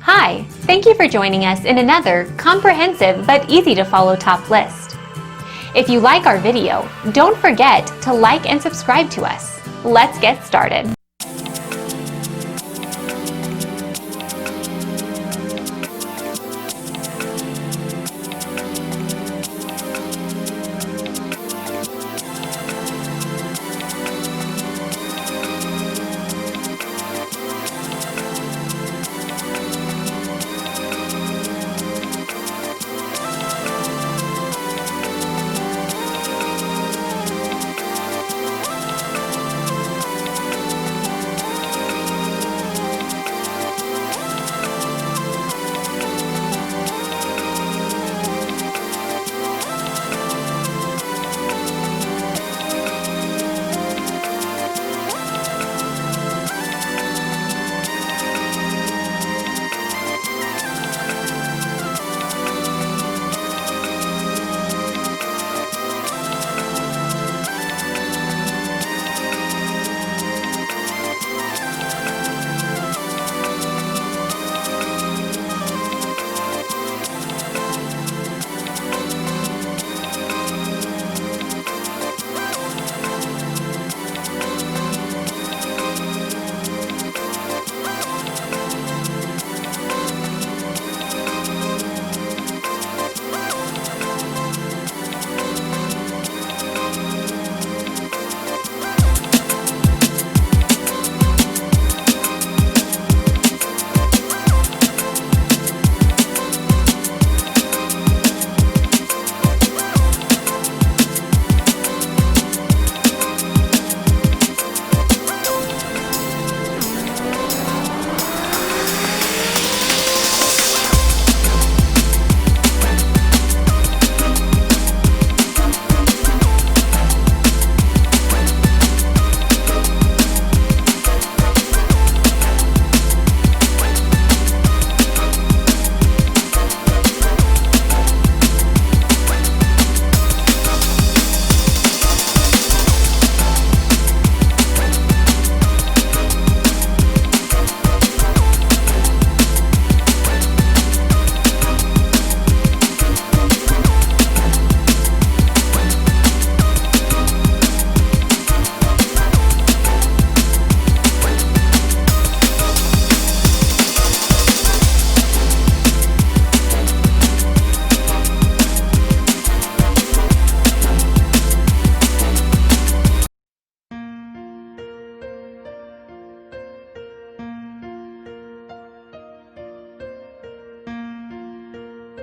Hi, thank you for joining us in another comprehensive but easy to follow top list. If you like our video, don't forget to like and subscribe to us. Let's get started.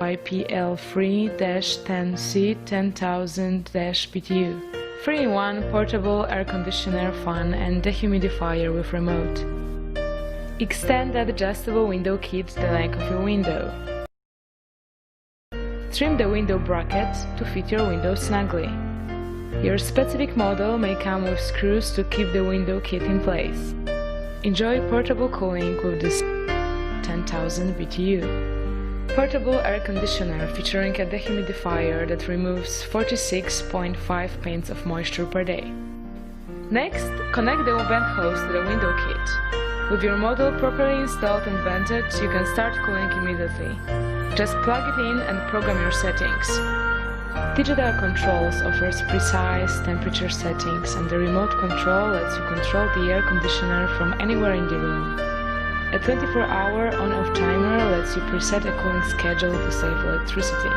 YPL3-10C 10,000-BTU 3-in-1 portable air conditioner, fan and dehumidifier with remote. Extend that adjustable window kit the length of your window. Trim the window bracket to fit your window snugly. Your specific model may come with screws to keep the window kit in place. Enjoy portable cooling with this 10,000 BTU. Portable air conditioner featuring a dehumidifier that removes 46.5 pints of moisture per day. Next, connect the vent hose to the window kit. With your model properly installed and vented, you can start cooling immediately. Just plug it in and program your settings. Digital Controls offers precise temperature settings, and the remote control lets you control the air conditioner from anywhere in the room. A 24-hour on-off timer lets you preset a cooling schedule to save electricity.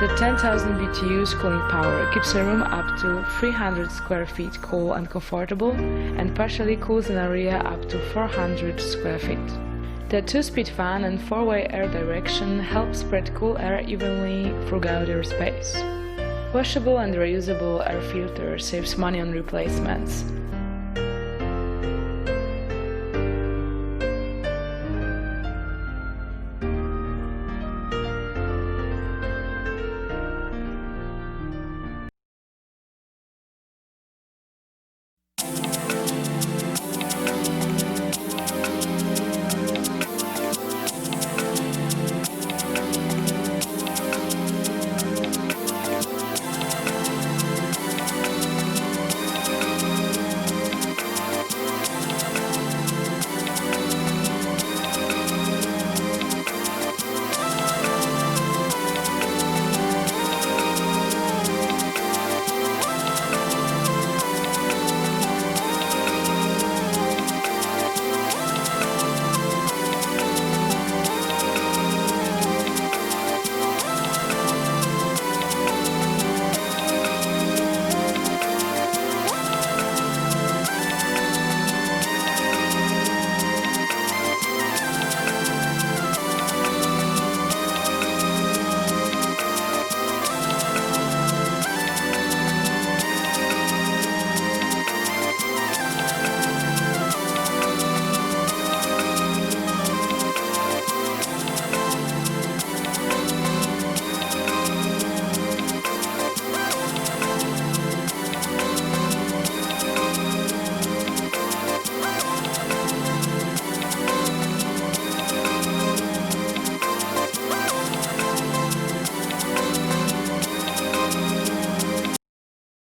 The 10,000 BTU's cooling power keeps a room up to 300 square feet cool and comfortable, and partially cools an area up to 400 square feet. The 2-speed fan and 4-way air direction help spread cool air evenly throughout your space. Washable and reusable air filter saves money on replacements.